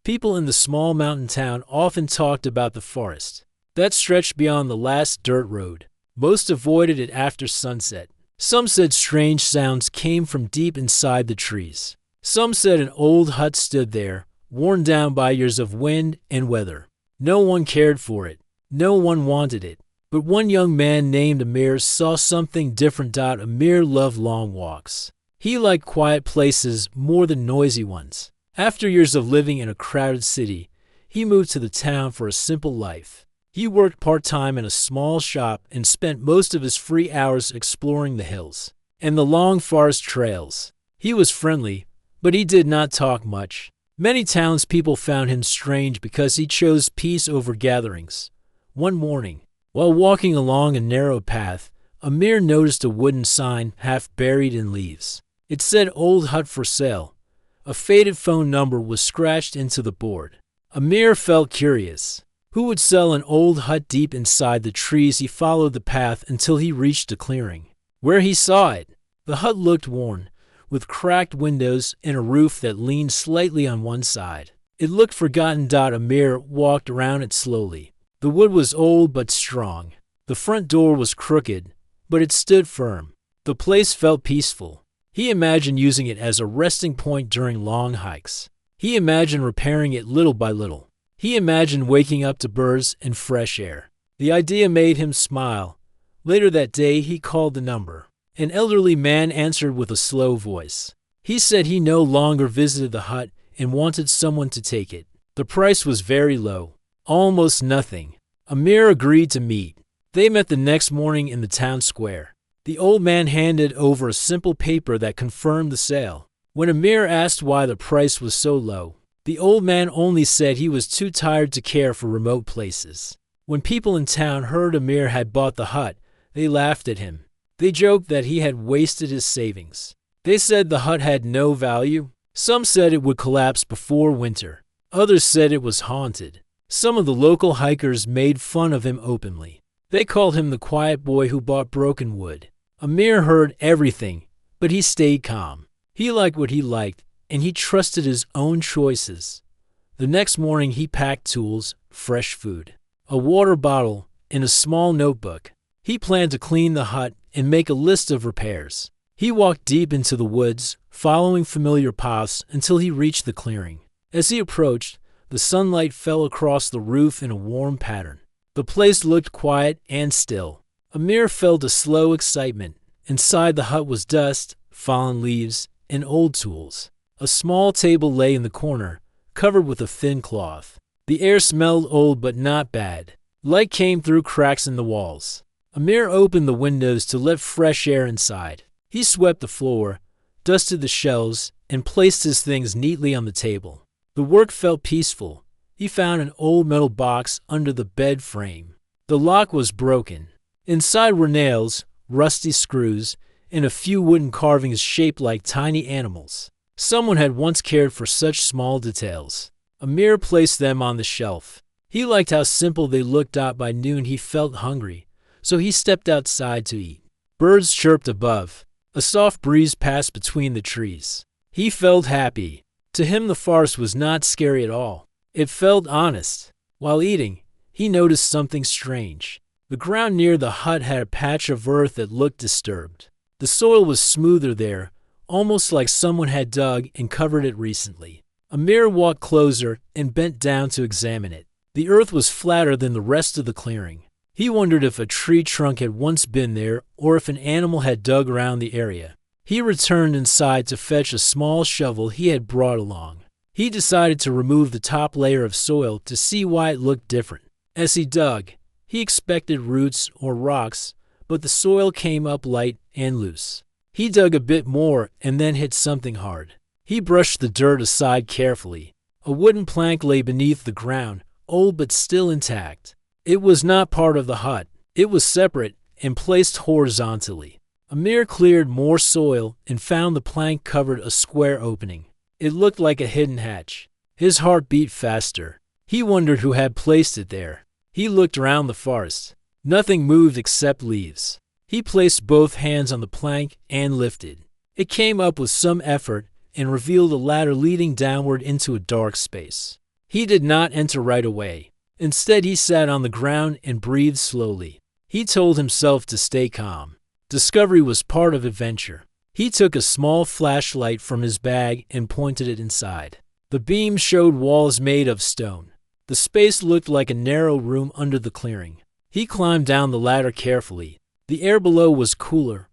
People in the small mountain town often talked about the forest that stretched beyond the last dirt road. Most avoided it after sunset. Some said strange sounds came from deep inside the trees. Some said an old hut stood there, worn down by years of wind and weather. No one cared for it. No one wanted it. But one young man named Amir saw something different. Amir loved long walks. He liked quiet places more than noisy ones. After years of living in a crowded city, he moved to the town for a simple life. He worked part-time in a small shop and spent most of his free hours exploring the hills and the long forest trails. He was friendly, but he did not talk much. Many townspeople found him strange because he chose peace over gatherings. One morning, while walking along a narrow path, Amir noticed a wooden sign half buried in leaves. It said "Old Hut for Sale." A faded phone number was scratched into the board. Amir felt curious. Who would sell an old hut deep inside the trees? He followed the path until he reached a clearing, where he saw it. The hut looked worn, with cracked windows and a roof that leaned slightly on one side. It looked forgotten. Amir walked around it slowly. The wood was old but strong. The front door was crooked, but it stood firm. The place felt peaceful. He imagined using it as a resting point during long hikes. He imagined repairing it little by little. He imagined waking up to birds and fresh air. The idea made him smile. Later that day, he called the number. An elderly man answered with a slow voice. He said he no longer visited the hut and wanted someone to take it. The price was very low, almost nothing. Amir agreed to meet. They met the next morning in the town square. The old man handed over a simple paper that confirmed the sale. When Amir asked why the price was so low, the old man only said he was too tired to care for remote places. When people in town heard Amir had bought the hut, they laughed at him. They joked that he had wasted his savings. They said the hut had no value. Some said it would collapse before winter. Others said it was haunted. Some of the local hikers made fun of him openly. They called him the quiet boy who bought broken wood. Amir heard everything, but he stayed calm. He liked what he liked, and he trusted his own choices. The next morning he packed tools, fresh food, a water bottle, and a small notebook. He planned to clean the hut and make a list of repairs. He walked deep into the woods, following familiar paths until he reached the clearing. As he approached, the sunlight fell across the roof in a warm pattern. The place looked quiet and still. Amir felt a slow excitement. Inside the hut was dust, fallen leaves, and old tools. A small table lay in the corner, covered with a thin cloth. The air smelled old but not bad. Light came through cracks in the walls. Amir opened the windows to let fresh air inside. He swept the floor, dusted the shelves, and placed his things neatly on the table. The work felt peaceful. He found an old metal box under the bed frame. The lock was broken. Inside were nails, rusty screws, and a few wooden carvings shaped like tiny animals. Someone had once cared for such small details. Amir placed them on the shelf. He liked how simple they looked. By noon he felt hungry, so he stepped outside to eat. Birds chirped above. A soft breeze passed between the trees. He felt happy. To him the forest was not scary at all. It felt honest. While eating, he noticed something strange. The ground near the hut had a patch of earth that looked disturbed. The soil was smoother there, almost like someone had dug and covered it recently. Amir walked closer and bent down to examine it. The earth was flatter than the rest of the clearing. He wondered if a tree trunk had once been there or if an animal had dug around the area. He returned inside to fetch a small shovel he had brought along. He decided to remove the top layer of soil to see why it looked different. As he dug, he expected roots or rocks, but the soil came up light and loose. He dug a bit more and then hit something hard. He brushed the dirt aside carefully. A wooden plank lay beneath the ground, old but still intact. It was not part of the hut. It was separate and placed horizontally. Amir cleared more soil and found the plank covered a square opening. It looked like a hidden hatch. His heart beat faster. He wondered who had placed it there. He looked around the forest. Nothing moved except leaves. He placed both hands on the plank and lifted. It came up with some effort and revealed a ladder leading downward into a dark space. He did not enter right away. Instead, he sat on the ground and breathed slowly. He told himself to stay calm. Discovery was part of adventure. He took a small flashlight from his bag and pointed it inside. The beam showed walls made of stone. The space looked like a narrow room under the clearing. He climbed down the ladder carefully. The air below was cooler.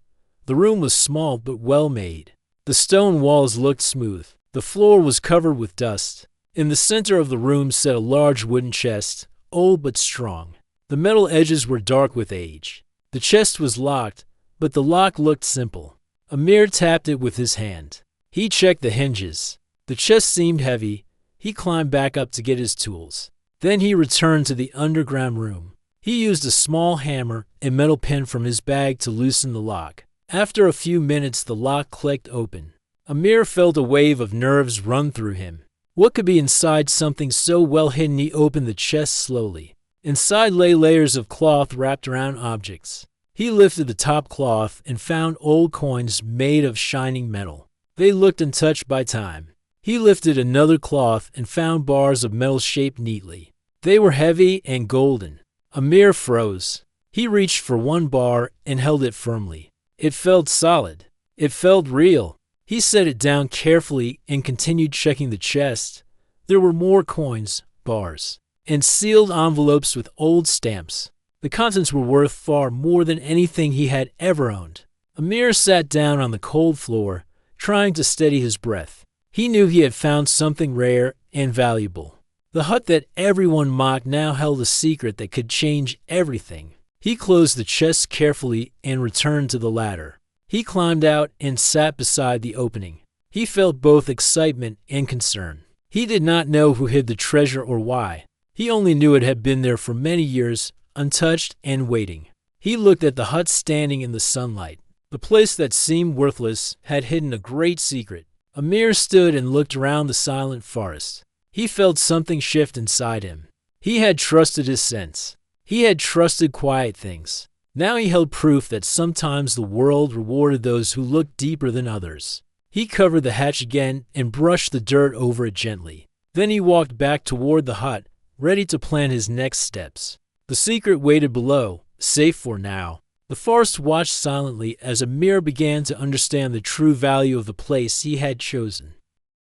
The room was small but well made. The stone walls looked smooth. The floor was covered with dust. In the center of the room sat a large wooden chest, old but strong. The metal edges were dark with age. The chest was locked, but the lock looked simple. Amir tapped it with his hand. He checked the hinges. The chest seemed heavy. He climbed back up to get his tools. Then he returned to the underground room. He used a small hammer and metal pin from his bag to loosen the lock. After a few minutes, the lock clicked open. Amir felt a wave of nerves run through him. What could be inside something so well hidden? He opened the chest slowly. Inside lay layers of cloth wrapped around objects. He lifted the top cloth and found old coins made of shining metal. They looked untouched by time. He lifted another cloth and found bars of metal shaped neatly. They were heavy and golden. Amir froze. He reached for one bar and held it firmly. It felt solid. It felt real. He set it down carefully and continued checking the chest. There were more coins, bars, and sealed envelopes with old stamps. The contents were worth far more than anything he had ever owned. Amir sat down on the cold floor, trying to steady his breath. He knew he had found something rare and valuable. The hut that everyone mocked now held a secret that could change everything. He closed the chest carefully and returned to the ladder. He climbed out and sat beside the opening. He felt both excitement and concern. He did not know who hid the treasure or why. He only knew it had been there for many years, untouched and waiting. He looked at the hut standing in the sunlight. The place that seemed worthless had hidden a great secret. Amir stood and looked around the silent forest. He felt something shift inside him. He had trusted his sense. He had trusted quiet things. Now he held proof that sometimes the world rewarded those who looked deeper than others. He covered the hatch again and brushed the dirt over it gently. Then he walked back toward the hut, ready to plan his next steps. The secret waited below, safe for now. The forest watched silently as Amir began to understand the true value of the place he had chosen.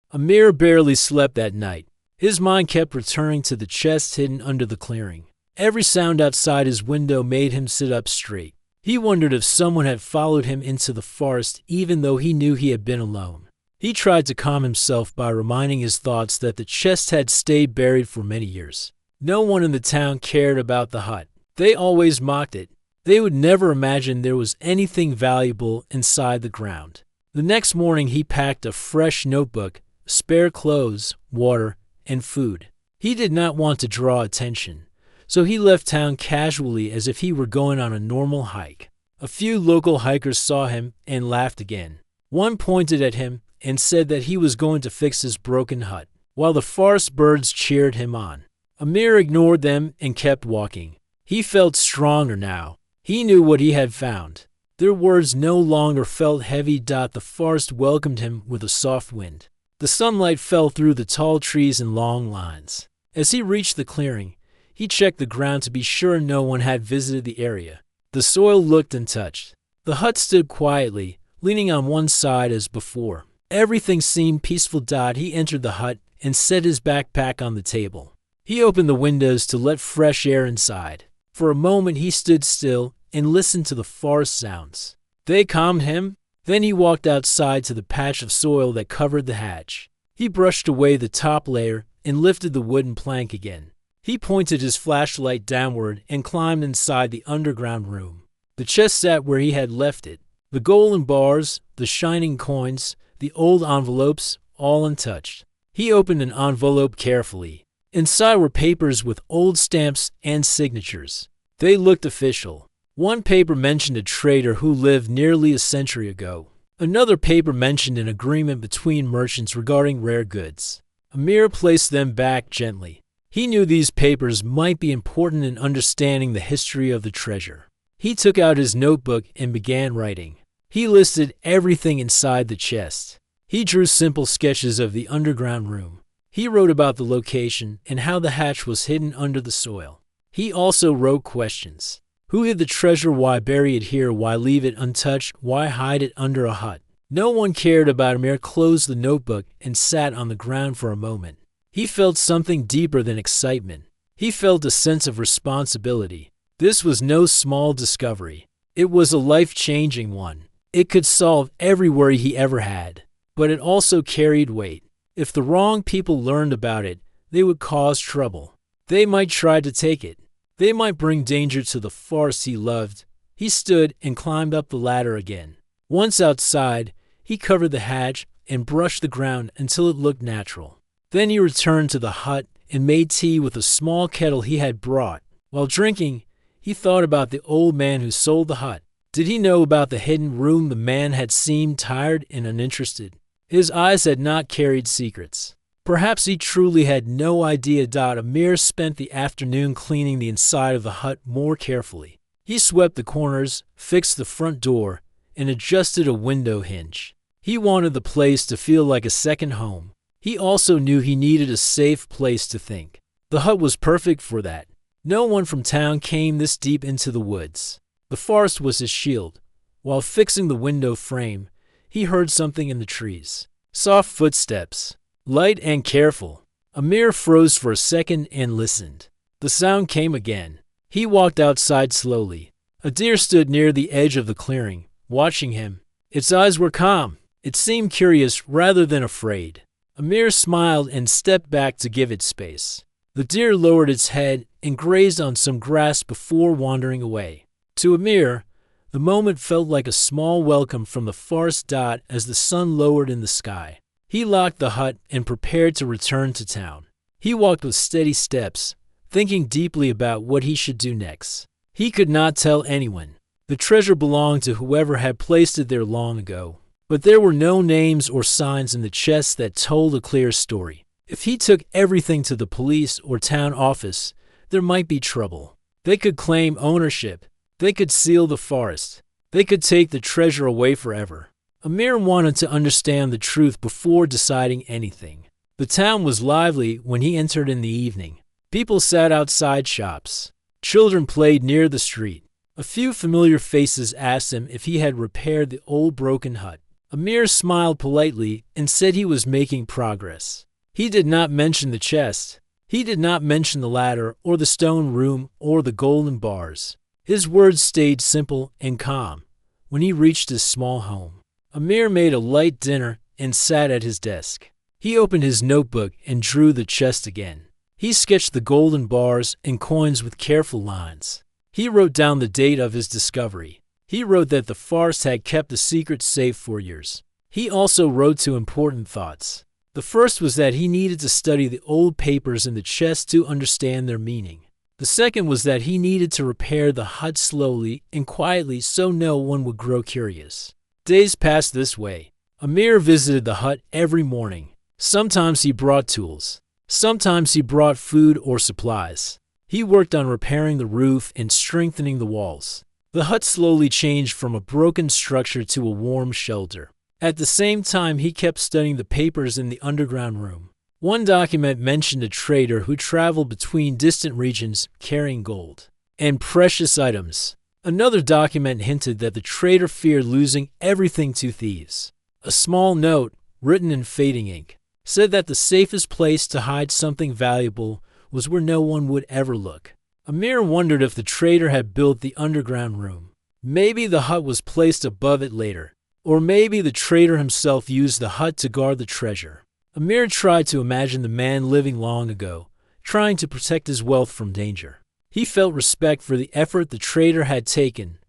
Amir barely slept that night. His mind kept returning to the chest hidden under the clearing. Every sound outside his window made him sit up straight. He wondered if someone had followed him into the forest even though he knew he had been alone. He tried to calm himself by reminding his thoughts that the chest had stayed buried for many years. No one in the town cared about the hut. They always mocked it. They would never imagine there was anything valuable inside the ground. The next morning he packed a fresh notebook, spare clothes, water, and food. He did not want to draw attention, so he left town casually as if he were going on a normal hike. A few local hikers saw him and laughed again. One pointed at him and said that he was going to fix his broken hut, while the forest birds cheered him on. Amir ignored them and kept walking. He felt stronger now. He knew what he had found. Their words no longer felt heavy. The forest welcomed him with a soft wind. The sunlight fell through the tall trees in long lines. As he reached the clearing, he checked the ground to be sure no one had visited the area. The soil looked untouched. The hut stood quietly, leaning on one side as before. Everything seemed peaceful. He entered the hut and set his backpack on the table. He opened the windows to let fresh air inside. For a moment he stood still and listened to the forest sounds. They calmed him. Then he walked outside to the patch of soil that covered the hatch. He brushed away the top layer and lifted the wooden plank again. He pointed his flashlight downward and climbed inside the underground room. The chest sat where he had left it. The golden bars, the shining coins, the old envelopes, all untouched. He opened an envelope carefully. Inside were papers with old stamps and signatures. They looked official. One paper mentioned a trader who lived nearly a century ago. Another paper mentioned an agreement between merchants regarding rare goods. Amir placed them back gently. He knew these papers might be important in understanding the history of the treasure. He took out his notebook and began writing. He listed everything inside the chest. He drew simple sketches of the underground room. He wrote about the location and how the hatch was hidden under the soil. He also wrote questions. Who hid the treasure? Why bury it here? Why leave it untouched? Why hide it under a hut? No one cared about Amir. Closed the notebook and sat on the ground for a moment. He felt something deeper than excitement. He felt a sense of responsibility. This was no small discovery. It was a life-changing one. It could solve every worry he ever had. But it also carried weight. If the wrong people learned about it, they would cause trouble. They might try to take it. They might bring danger to the forest he loved. He stood and climbed up the ladder again. Once outside, he covered the hatch and brushed the ground until it looked natural. Then he returned to the hut and made tea with a small kettle he had brought. While drinking, he thought about the old man who sold the hut. Did he know about the hidden room? The man had seemed tired and uninterested. His eyes had not carried secrets. Perhaps he truly had no idea. Amir spent the afternoon cleaning the inside of the hut more carefully. He swept the corners, fixed the front door, and adjusted a window hinge. He wanted the place to feel like a second home. He also knew he needed a safe place to think. The hut was perfect for that. No one from town came this deep into the woods. The forest was his shield. While fixing the window frame, he heard something in the trees. Soft footsteps. Light and careful. Amir froze for a second and listened. The sound came again. He walked outside slowly. A deer stood near the edge of the clearing, watching him. Its eyes were calm. It seemed curious rather than afraid. Amir smiled and stepped back to give it space. The deer lowered its head and grazed on some grass before wandering away. To Amir, the moment felt like a small welcome from the forest. As the sun lowered in the sky, he locked the hut and prepared to return to town. He walked with steady steps, thinking deeply about what he should do next. He could not tell anyone. The treasure belonged to whoever had placed it there long ago. But there were no names or signs in the chest that told a clear story. If he took everything to the police or town office, there might be trouble. They could claim ownership. They could seal the forest. They could take the treasure away forever. Amir wanted to understand the truth before deciding anything. The town was lively when he entered in the evening. People sat outside shops. Children played near the street. A few familiar faces asked him if he had repaired the old broken hut. Amir smiled politely and said he was making progress. He did not mention the chest. He did not mention the ladder or the stone room or the golden bars. His words stayed simple and calm. When he reached his small home, Amir made a light dinner and sat at his desk. He opened his notebook and drew the chest again. He sketched the golden bars and coins with careful lines. He wrote down the date of his discovery. He wrote that the forest had kept the secret safe for years. He also wrote two important thoughts. The first was that he needed to study the old papers in the chest to understand their meaning. The second was that he needed to repair the hut slowly and quietly so no one would grow curious. Days passed this way. Amir visited the hut every morning. Sometimes he brought tools. Sometimes he brought food or supplies. He worked on repairing the roof and strengthening the walls. The hut slowly changed from a broken structure to a warm shelter. At the same time, he kept studying the papers in the underground room. One document mentioned a trader who traveled between distant regions carrying gold and precious items. Another document hinted that the trader feared losing everything to thieves. A small note, written in fading ink, said that the safest place to hide something valuable was where no one would ever look. Amir wondered if the trader had built the underground room. Maybe the hut was placed above it later. Or maybe the trader himself used the hut to guard the treasure. Amir tried to imagine the man living long ago, trying to protect his wealth from danger. He felt respect for the effort the trader had taken.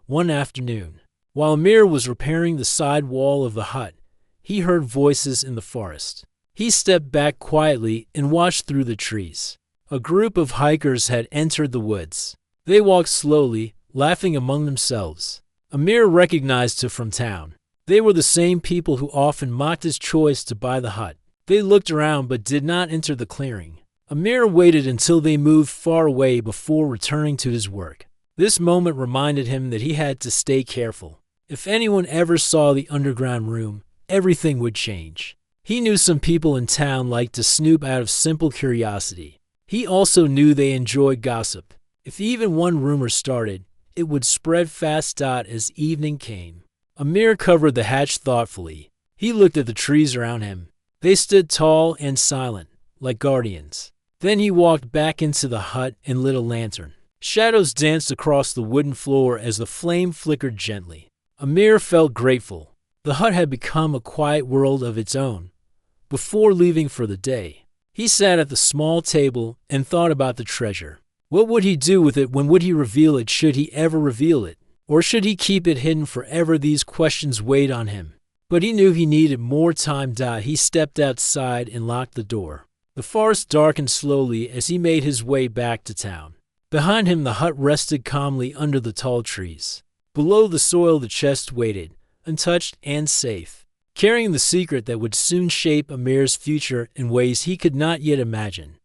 One afternoon, while Amir was repairing the side wall of the hut, he heard voices in the forest. He stepped back quietly and watched through the trees. A group of hikers had entered the woods. They walked slowly, laughing among themselves. Amir recognized them from town. They were the same people who often mocked his choice to buy the hut. They looked around but did not enter the clearing. Amir waited until they moved far away before returning to his work. This moment reminded him that he had to stay careful. If anyone ever saw the underground room, everything would change. He knew some people in town liked to snoop out of simple curiosity. He also knew they enjoyed gossip. If even one rumor started, it would spread fast. As evening came, Amir covered the hatch thoughtfully. He looked at the trees around him. They stood tall and silent, like guardians. Then he walked back into the hut and lit a lantern. Shadows danced across the wooden floor as the flame flickered gently. Amir felt grateful. The hut had become a quiet world of its own. Before leaving for the day, he sat at the small table and thought about the treasure. What would he do with it? When would he reveal it? Should he ever reveal it? Or should he keep it hidden forever? These questions weighed on him. But he knew he needed more time. He stepped outside and locked the door. The forest darkened slowly as he made his way back to town. Behind him, the hut rested calmly under the tall trees. Below the soil, the chest waited, untouched and safe, carrying the secret that would soon shape Amir's future in ways he could not yet imagine.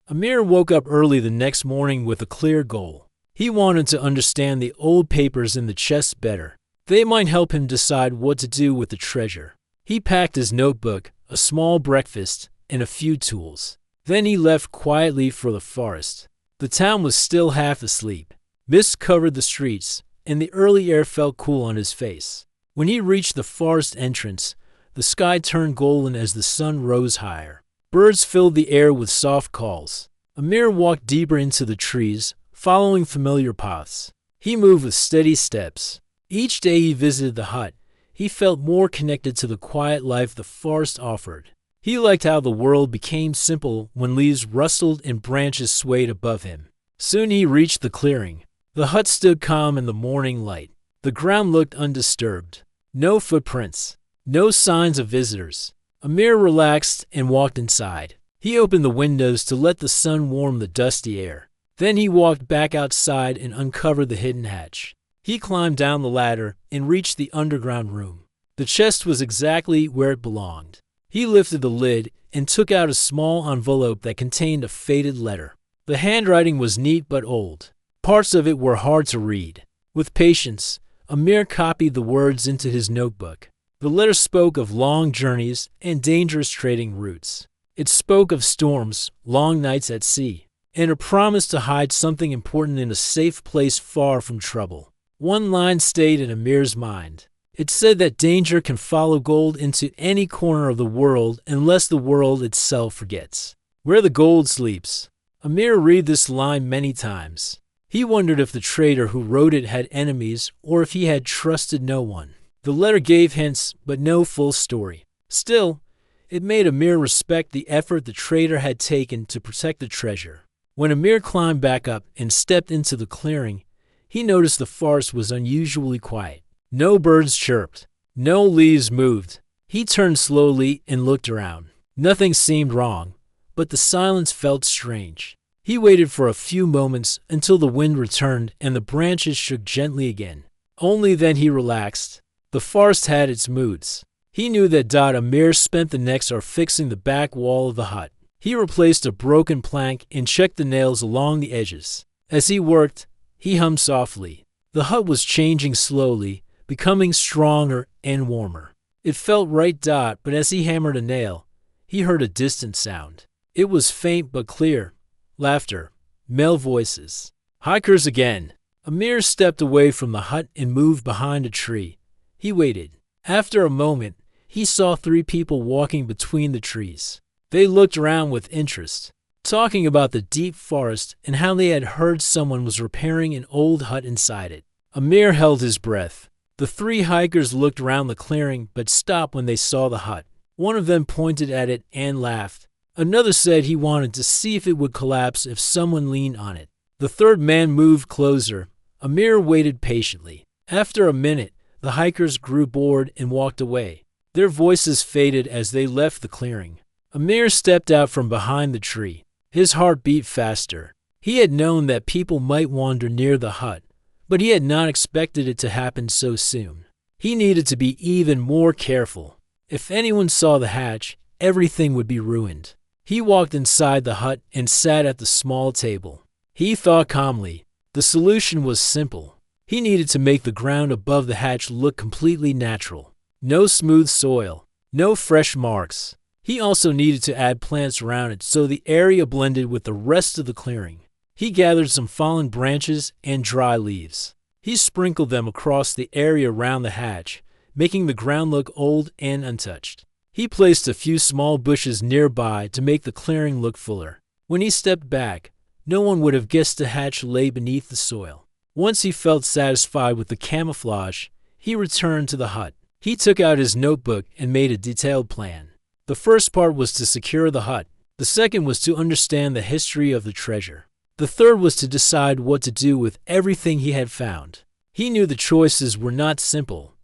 Amir woke up early the next morning with a clear goal. He wanted to understand the old papers in the chest better. They might help him decide what to do with the treasure. He packed his notebook, a small breakfast, and a few tools. Then he left quietly for the forest. The town was still half asleep. Mist covered the streets, and the early air felt cool on his face. When he reached the forest entrance, the sky turned golden as the sun rose higher. Birds filled the air with soft calls. Amir walked deeper into the trees, following familiar paths. He moved with steady steps. Each day he visited the hut, he felt more connected to the quiet life the forest offered. He liked how the world became simple when leaves rustled and branches swayed above him. Soon he reached the clearing. The hut stood calm in the morning light. The ground looked undisturbed. No footprints. No signs of visitors. Amir relaxed and walked inside. He opened the windows to let the sun warm the dusty air. Then he walked back outside and uncovered the hidden hatch. He climbed down the ladder and reached the underground room. The chest was exactly where it belonged. He lifted the lid and took out a small envelope that contained a faded letter. The handwriting was neat but old. Parts of it were hard to read. With patience, Amir copied the words into his notebook. The letter spoke of long journeys and dangerous trading routes. It spoke of storms, long nights at sea, and a promise to hide something important in a safe place far from trouble. One line stayed in Amir's mind. It said that danger can follow gold into any corner of the world unless the world itself forgets where the gold sleeps. Amir read this line many times. He wondered if the trader who wrote it had enemies or if he had trusted no one. The letter gave hints, but no full story. Still, it made Amir respect the effort the trader had taken to protect the treasure. When Amir climbed back up and stepped into the clearing, he noticed the forest was unusually quiet. No birds chirped. No leaves moved. He turned slowly and looked around. Nothing seemed wrong, but the silence felt strange. He waited for a few moments until the wind returned and the branches shook gently again. Only then he relaxed. The forest had its moods. He knew that Amir spent the next hour fixing the back wall of the hut. He replaced a broken plank and checked the nails along the edges. As he worked, he hummed softly. The hut was changing slowly, becoming stronger and warmer. It felt right. But as he hammered a nail, he heard a distant sound. It was faint but clear. Laughter. Male voices. Hikers again. Amir stepped away from the hut and moved behind a tree. He waited. After a moment, he saw 3 people walking between the trees. They looked around with interest, talking about the deep forest and how they had heard someone was repairing an old hut inside it. Amir held his breath. The 3 hikers looked around the clearing but stopped when they saw the hut. One of them pointed at it and laughed. Another said he wanted to see if it would collapse if someone leaned on it. The 3rd man moved closer. Amir waited patiently. After a minute, the hikers grew bored and walked away. Their voices faded as they left the clearing. Amir stepped out from behind the tree. His heart beat faster. He had known that people might wander near the hut, but he had not expected it to happen so soon. He needed to be even more careful. If anyone saw the hatch, everything would be ruined. He walked inside the hut and sat at the small table. He thought calmly. The solution was simple. He needed to make the ground above the hatch look completely natural. No smooth soil, No fresh marks. He also needed to add plants around it so the area blended with the rest of the clearing. He gathered some fallen branches and dry leaves. He sprinkled them across the area around the hatch, making the ground look old and untouched. He placed a few small bushes nearby to make the clearing look fuller. When he stepped back, no one would have guessed the hatch lay beneath the soil. Once he felt satisfied with the camouflage, he returned to the hut. He took out his notebook and made a detailed plan. The first part was to secure the hut. The second was to understand the history of the treasure. The third was to decide what to do with everything he had found. He knew the choices were not simple.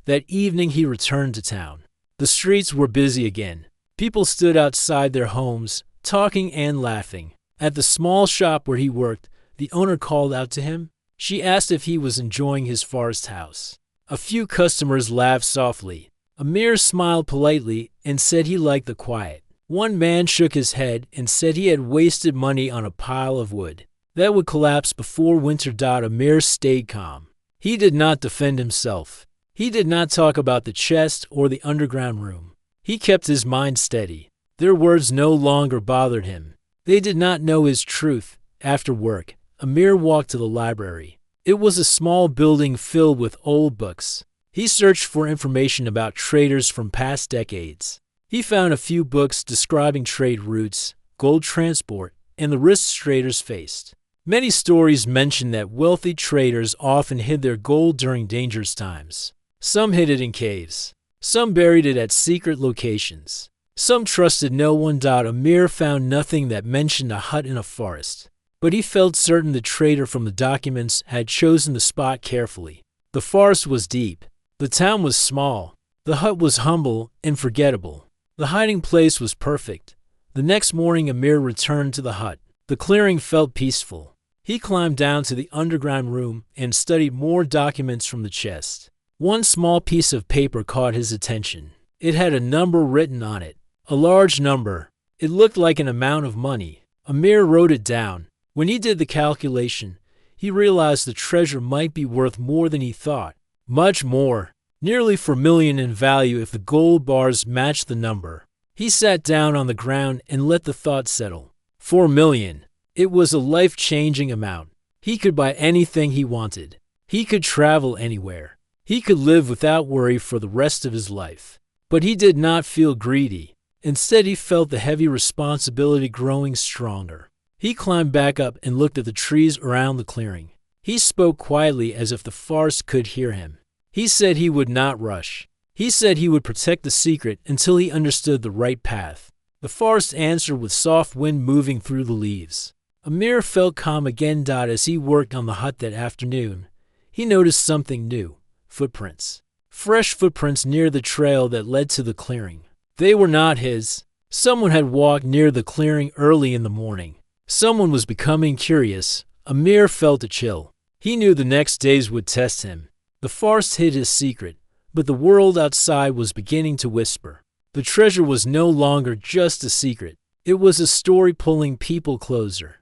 That evening he returned to town. The streets were busy again. People stood outside their homes, talking and laughing. At the small shop where he worked, the owner called out to him. She asked if he was enjoying his forest house. A few customers laughed softly. Amir smiled politely and said he liked the quiet. One man shook his head and said he had wasted money on a pile of wood that would collapse before winter. Amir stayed calm. He did not defend himself. He did not talk about the chest or the underground room. He kept his mind steady. Their words no longer bothered him. They did not know his truth. After work, Amir walked to the library. It was a small building filled with old books. He searched for information about traders from past decades. He found a few books describing trade routes, gold transport, and the risks traders faced. Many stories mention that wealthy traders often hid their gold during dangerous times. Some hid it in caves. Some buried it at secret locations. Some trusted no one. Amir found nothing that mentioned a hut in a forest, but he felt certain the trader from the documents had chosen the spot carefully. The forest was deep. The town was small. The hut was humble and forgettable. The hiding place was perfect. The next morning Amir returned to the hut. The clearing felt peaceful. He climbed down to the underground room and studied more documents from the chest. One small piece of paper caught his attention. It had a number written on it, a large number. It looked like an amount of money. Amir wrote it down. When he did the calculation, he realized the treasure might be worth more than he thought. Much more. Nearly 4 million in value if the gold bars matched the number. He sat down on the ground and let the thought settle. 4 million. It was a life-changing amount. He could buy anything he wanted. He could travel anywhere. He could live without worry for the rest of his life. But he did not feel greedy. Instead, he felt the heavy responsibility growing stronger. He climbed back up and looked at the trees around the clearing. He spoke quietly as if the forest could hear him. He said he would not rush. He said he would protect the secret until he understood the right path. The forest answered with soft wind moving through the leaves. Amir felt calm again. As he worked on the hut that afternoon, he noticed something new. Footprints. Fresh footprints near the trail that led to the clearing. They were not his. Someone had walked near the clearing early in the morning. Someone was becoming curious. Amir felt a chill. He knew the next days would test him. The forest hid his secret, but the world outside was beginning to whisper. The treasure was no longer just a secret. It was a story pulling people closer.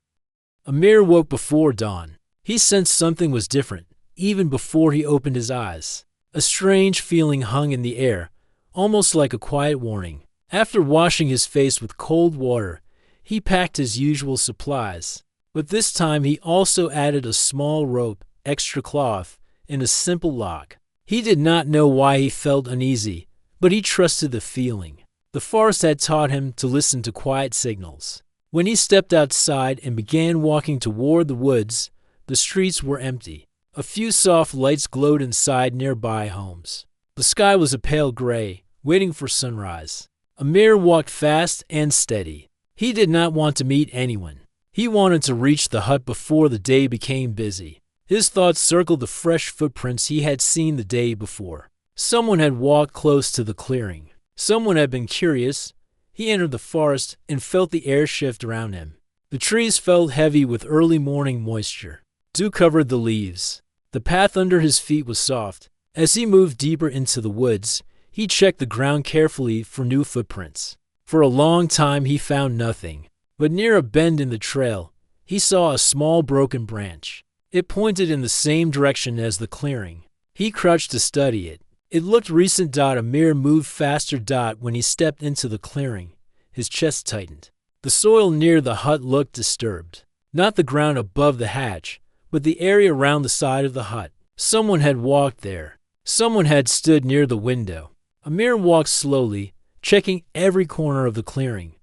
Amir woke before dawn. He sensed something was different, even before he opened his eyes. A strange feeling hung in the air, almost like a quiet warning. After washing his face with cold water, he packed his usual supplies. But this time he also added a small rope, extra cloth, and a simple lock. He did not know why he felt uneasy, but he trusted the feeling. The forest had taught him to listen to quiet signals. When he stepped outside and began walking toward the woods, the streets were empty. A few soft lights glowed inside nearby homes. The sky was a pale gray, waiting for sunrise. Amir walked fast and steady. He did not want to meet anyone. He wanted to reach the hut before the day became busy. His thoughts circled the fresh footprints he had seen the day before. Someone had walked close to the clearing. Someone had been curious. He entered the forest and felt the air shift around him. The trees felt heavy with early morning moisture. Dew covered the leaves. The path under his feet was soft. As he moved deeper into the woods, he checked the ground carefully for new footprints. For a long time he found nothing. But near a bend in the trail, he saw a small broken branch. It pointed in the same direction as the clearing. He crouched to study it. It looked recent. Amir moved faster. When he stepped into the clearing, his chest tightened. The soil near the hut looked disturbed. Not the ground above the hatch, but the area around the side of the hut. Someone had walked there. Someone had stood near the window. Amir walked slowly, checking every corner of the clearing.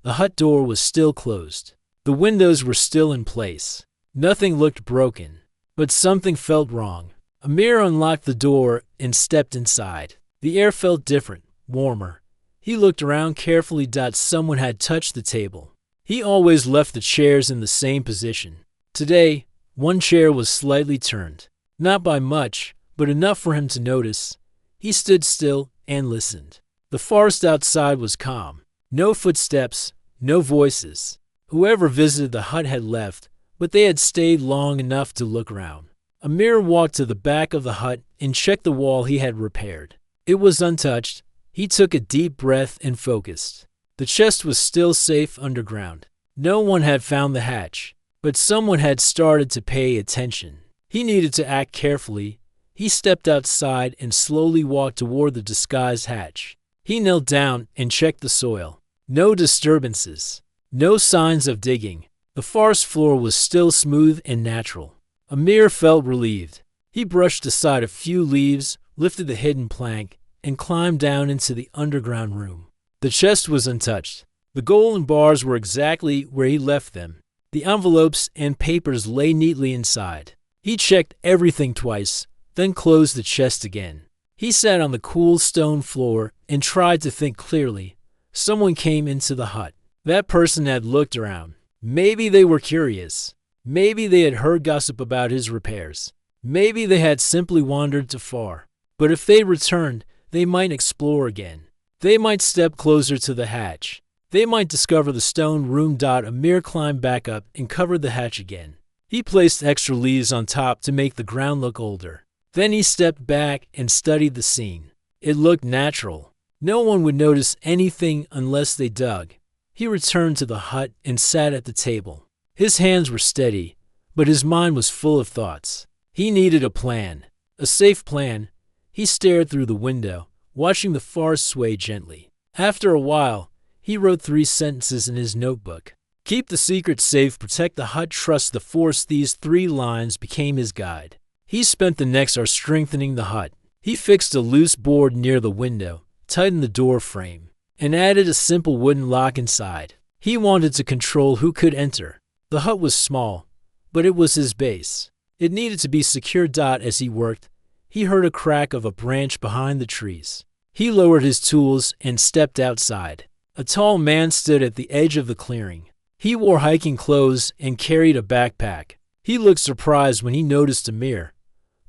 The hut door was still closed. The windows were still in place. Nothing looked broken, but something felt wrong. Amir unlocked the door and stepped inside. The air felt different, warmer. He looked around carefully. Someone had touched the table. He always left the chairs in the same position. Today, one chair was slightly turned. Not by much, but enough for him to notice. He stood still and listened. The forest outside was calm. No footsteps, no voices. Whoever visited the hut had left, but they had stayed long enough to look around. Amir walked to the back of the hut and checked the wall he had repaired. It was untouched. He took a deep breath and focused. The chest was still safe underground. No one had found the hatch, but someone had started to pay attention. He needed to act carefully. He stepped outside and slowly walked toward the disguised hatch. He knelt down and checked the soil. No disturbances. No signs of digging. The forest floor was still smooth and natural. Amir felt relieved. He brushed aside a few leaves, lifted the hidden plank, and climbed down into the underground room. The chest was untouched. The golden bars were exactly where he left them. The envelopes and papers lay neatly inside. He checked everything twice, then closed the chest again. He sat on the cool stone floor and tried to think clearly. Someone came into the hut. That person had looked around. Maybe they were curious. Maybe they had heard gossip about his repairs. Maybe they had simply wandered too far. But if they returned, they might explore again. They might step closer to the hatch. They might discover the stone room. Amir climbed back up and covered the hatch again. He placed extra leaves on top to make the ground look older. Then he stepped back and studied the scene. It looked natural. No one would notice anything unless they dug. He returned to the hut and sat at the table. His hands were steady, but his mind was full of thoughts. He needed a plan, a safe plan. He stared through the window, watching the forest sway gently. After a while, he wrote 3 sentences in his notebook. Keep the secret safe, protect the hut, trust the forest. These 3 lines became his guide. He spent the next hour strengthening the hut. He fixed a loose board near the window, tightened the door frame, and added a simple wooden lock inside. He wanted to control who could enter. The hut was small, but it was his base. It needed to be secure. As he worked, he heard a crack of a branch behind the trees. He lowered his tools and stepped outside. A tall man stood at the edge of the clearing. He wore hiking clothes and carried a backpack. He looked surprised when he noticed Amir.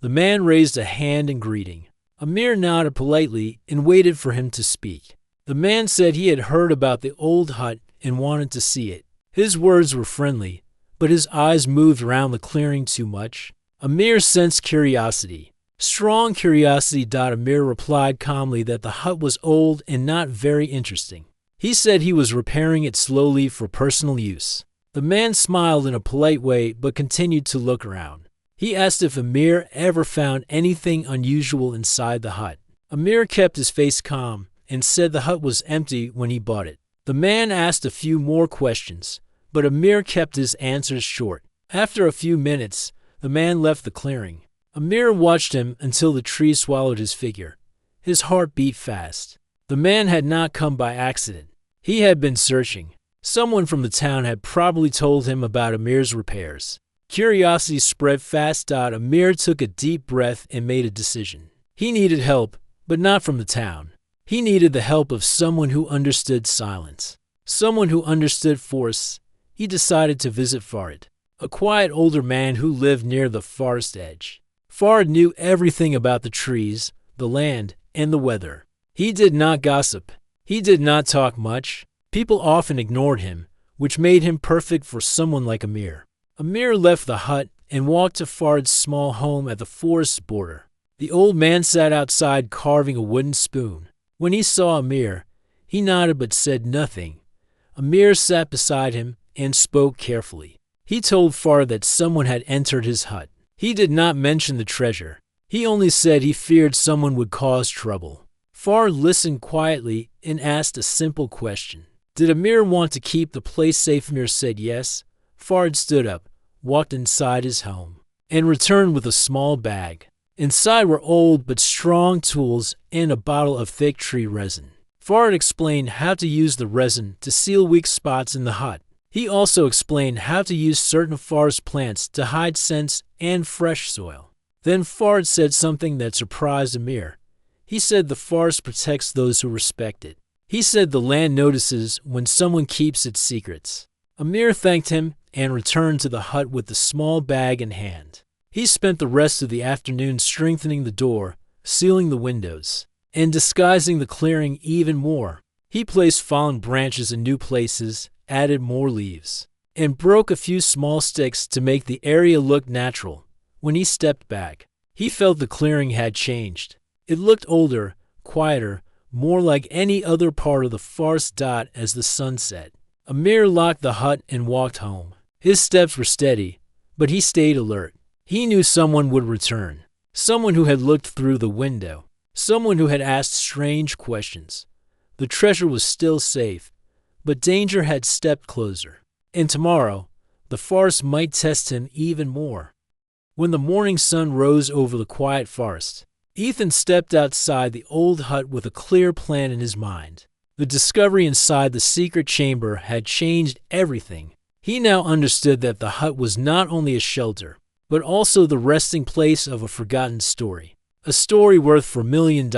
The man raised a hand in greeting. Amir nodded politely and waited for him to speak. The man said he had heard about the old hut and wanted to see it. His words were friendly, but his eyes moved around the clearing too much. Amir sensed curiosity. Strong curiosity. Amir replied calmly that the hut was old and not very interesting. He said he was repairing it slowly for personal use. The man smiled in a polite way but continued to look around. He asked if Amir ever found anything unusual inside the hut. Amir kept his face calm and said the hut was empty when he bought it. The man asked a few more questions, but Amir kept his answers short. After a few minutes, the man left the clearing. Amir watched him until the tree swallowed his figure. His heart beat fast. The man had not come by accident. He had been searching. Someone from the town had probably told him about Amir's repairs. Curiosity spread fast. Amir took a deep breath and made a decision. He needed help, but not from the town. He needed the help of someone who understood silence, someone who understood force. He decided to visit Farid, a quiet older man who lived near the forest edge. Farid knew everything about the trees, the land, and the weather. He did not gossip. He did not talk much. People often ignored him, which made him perfect for someone like Amir. Amir left the hut and walked to Farid's small home at the forest border. The old man sat outside carving a wooden spoon. When he saw Amir, he nodded but said nothing. Amir sat beside him and spoke carefully. He told Farid that someone had entered his hut. He did not mention the treasure. He only said he feared someone would cause trouble. Fard listened quietly and asked a simple question. Did Amir want to keep the place safe? Amir said yes. Fard stood up, walked inside his home, and returned with a small bag. Inside were old but strong tools and a bottle of thick tree resin. Fard explained how to use the resin to seal weak spots in the hut. He also explained how to use certain forest plants to hide scents and fresh soil. Then Fard said something that surprised Amir. He said the forest protects those who respect it. He said the land notices when someone keeps its secrets. Amir thanked him and returned to the hut with the small bag in hand. He spent the rest of the afternoon strengthening the door, sealing the windows, and disguising the clearing even more. He placed fallen branches in new places, added more leaves, and broke a few small sticks to make the area look natural. When he stepped back, he felt the clearing had changed. It looked older, quieter, more like any other part of the forest. As the sun set, Amir locked the hut and walked home. His steps were steady, but he stayed alert. He knew someone would return, someone who had looked through the window, someone who had asked strange questions. The treasure was still safe, but danger had stepped closer. And tomorrow, the forest might test him even more. When the morning sun rose over the quiet forest, Ethan stepped outside the old hut with a clear plan in his mind. The discovery inside the secret chamber had changed everything. He now understood that the hut was not only a shelter, but also the resting place of a forgotten story. A story worth $4 million.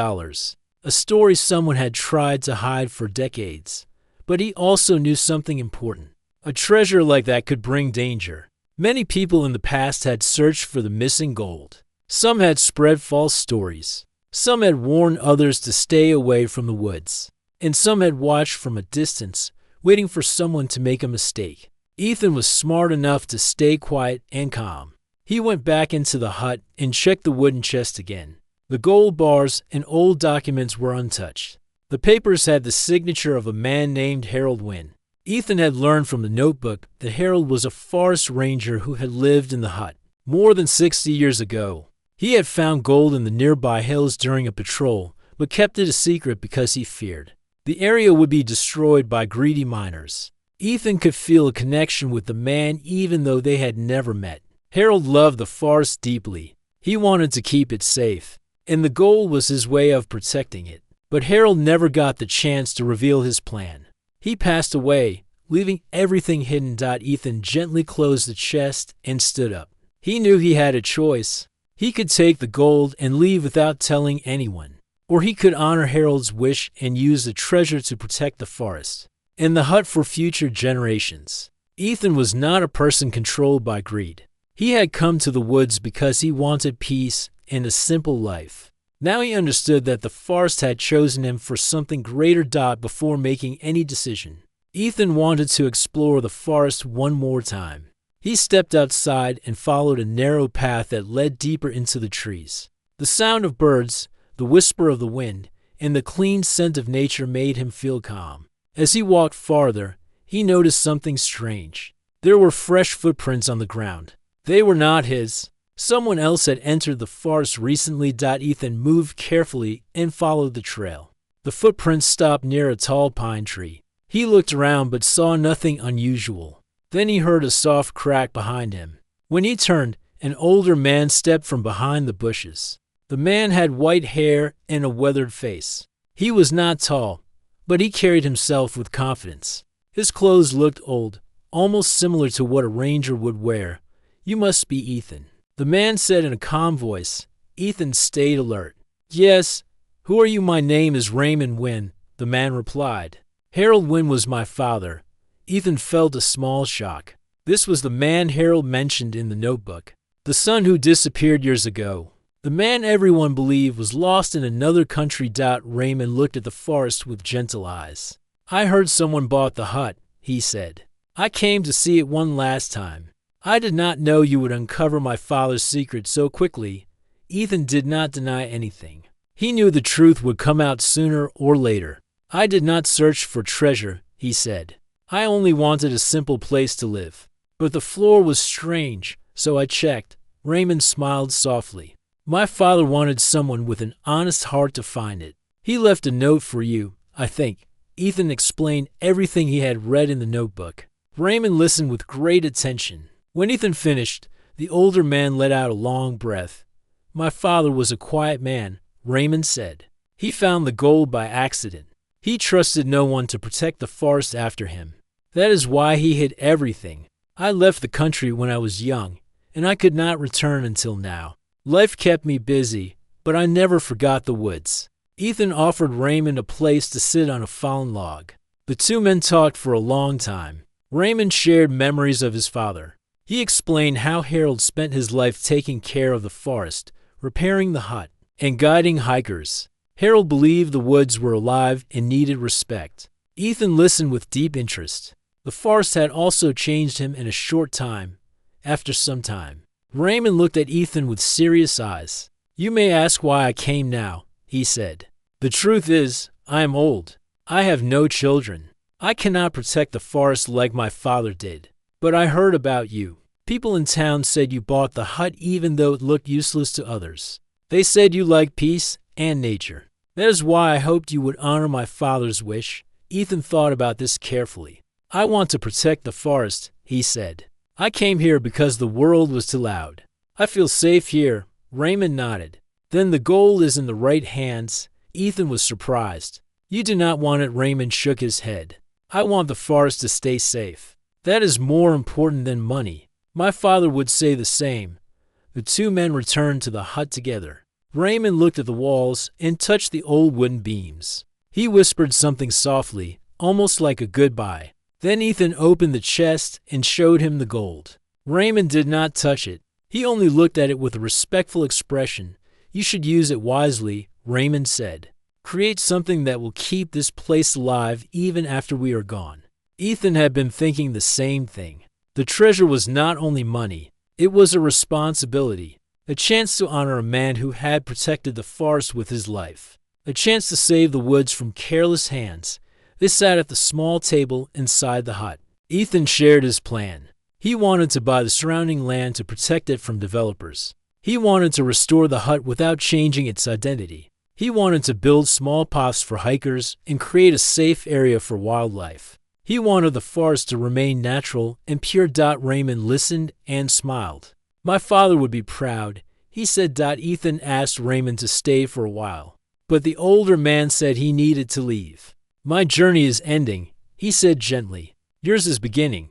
A story someone had tried to hide for decades. But he also knew something important. A treasure like that could bring danger. Many people in the past had searched for the missing gold. Some had spread false stories. Some had warned others to stay away from the woods. And some had watched from a distance, waiting for someone to make a mistake. Ethan was smart enough to stay quiet and calm. He went back into the hut and checked the wooden chest again. The gold bars and old documents were untouched. The papers had the signature of a man named Harold Wynn. Ethan had learned from the notebook that Harold was a forest ranger who had lived in the hut more than 60 years ago. He had found gold in the nearby hills during a patrol, but kept it a secret because he feared the area would be destroyed by greedy miners. Ethan could feel a connection with the man even though they had never met. Harold loved the forest deeply. He wanted to keep it safe, and the gold was his way of protecting it. But Harold never got the chance to reveal his plan. He passed away, leaving everything hidden. Ethan gently closed the chest and stood up. He knew he had a choice. He could take the gold and leave without telling anyone, or he could honor Harold's wish and use the treasure to protect the forest and the hut for future generations. Ethan was not a person controlled by greed. He had come to the woods because he wanted peace and a simple life. Now he understood that the forest had chosen him for something greater. Before making any decision, Ethan wanted to explore the forest one more time. He stepped outside and followed a narrow path that led deeper into the trees. The sound of birds, the whisper of the wind, and the clean scent of nature made him feel calm. As he walked farther, he noticed something strange. There were fresh footprints on the ground. They were not his. Someone else had entered the forest recently. Ethan moved carefully and followed the trail. The footprints stopped near a tall pine tree. He looked around but saw nothing unusual. Then he heard a soft crack behind him. When he turned, an older man stepped from behind the bushes. The man had white hair and a weathered face. He was not tall, but he carried himself with confidence. His clothes looked old, almost similar to what a ranger would wear. "You must be Ethan," the man said in a calm voice. Ethan stayed alert. "Yes. Who are you?" "My name is Raymond Wynn," the man replied. "Harold Wynn was my father." Ethan felt a small shock. This was the man Harold mentioned in the notebook, the son who disappeared years ago. The man everyone believed was lost in another country. Raymond looked at the forest with gentle eyes. "I heard someone bought the hut," he said. "I came to see it one last time. I did not know you would uncover my father's secret so quickly." Ethan did not deny anything. He knew the truth would come out sooner or later. "I did not search for treasure," he said. "I only wanted a simple place to live. But the floor was strange, so I checked." Raymond smiled softly. My father wanted someone with an honest heart to find it. He left a note for you, I think. Ethan explained everything he had read in the notebook. Raymond listened with great attention. When Ethan finished, the older man let out a long breath. My father was a quiet man, Raymond said. He found the gold by accident. He trusted no one to protect the forest after him. That is why he hid everything. I left the country when I was young, and I could not return until now. Life kept me busy, but I never forgot the woods. Ethan offered Raymond a place to sit on a fallen log. The two men talked for a long time. Raymond shared memories of his father. He explained how Harold spent his life taking care of the forest, repairing the hut, and guiding hikers. Harold believed the woods were alive and needed respect. Ethan listened with deep interest. The forest had also changed him in a short time. After some time, Raymond looked at Ethan with serious eyes. You may ask why I came now, he said. The truth is, I am old. I have no children. I cannot protect the forest like my father did. But I heard about you. People in town said you bought the hut even though it looked useless to others. They said you liked peace and nature. That is why I hoped you would honor my father's wish. Ethan thought about this carefully. I want to protect the forest, he said. I came here because the world was too loud. I feel safe here. Raymond nodded. Then the gold is in the right hands. Ethan was surprised. You do not want it, Raymond shook his head. I want the forest to stay safe. That is more important than money. My father would say the same. The two men returned to the hut together. Raymond looked at the walls and touched the old wooden beams. He whispered something softly, almost like a goodbye. Then Ethan opened the chest and showed him the gold. Raymond did not touch it. He only looked at it with a respectful expression. You should use it wisely, Raymond said. Create something that will keep this place alive even after we are gone. Ethan had been thinking the same thing. The treasure was not only money, it was a responsibility, a chance to honor a man who had protected the forest with his life, a chance to save the woods from careless hands. They sat at the small table inside the hut. Ethan shared his plan. He wanted to buy the surrounding land to protect it from developers. He wanted to restore the hut without changing its identity. He wanted to build small paths for hikers and create a safe area for wildlife. He wanted the forest to remain natural and pure. Raymond listened and smiled. My father would be proud, he said. Ethan asked Raymond to stay for a while, but the older man said he needed to leave. My journey is ending, he said gently. Yours is beginning.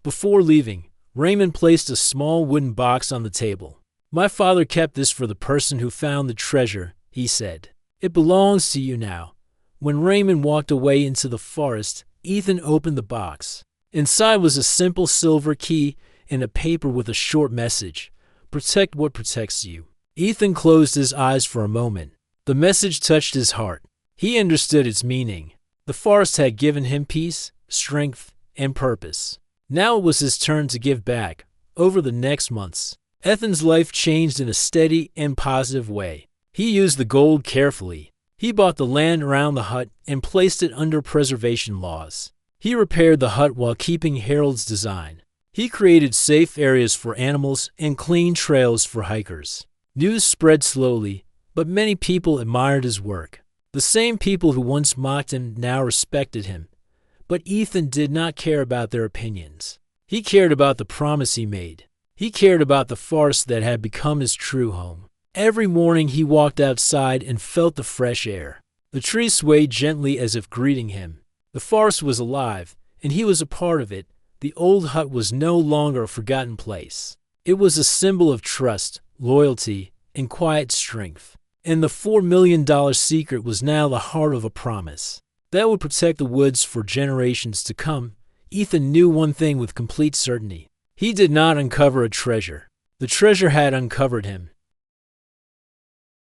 Before leaving, Raymond placed a small wooden box on the table. My father kept this for the person who found the treasure, he said. It belongs to you now. When Raymond walked away into the forest, Ethan opened the box. Inside was a simple silver key and a paper with a short message. Protect what protects you. Ethan closed his eyes for a moment. The message touched his heart. He understood its meaning. The forest had given him peace, strength, and purpose. Now it was his turn to give back. Over the next months, Ethan's life changed in a steady and positive way. He used the gold carefully. He bought the land around the hut and placed it under preservation laws. He repaired the hut while keeping Harold's design. He created safe areas for animals and clean trails for hikers. News spread slowly, but many people admired his work. The same people who once mocked him now respected him. But Ethan did not care about their opinions. He cared about the promise he made. He cared about the forest that had become his true home. Every morning he walked outside and felt the fresh air. The trees swayed gently as if greeting him. The forest was alive, and he was a part of it. The old hut was no longer a forgotten place. It was a symbol of trust, loyalty, and quiet strength. And the $4 million secret was now the heart of a promise that would protect the woods for generations to come. Ethan knew one thing with complete certainty. He did not uncover a treasure. The treasure had uncovered him.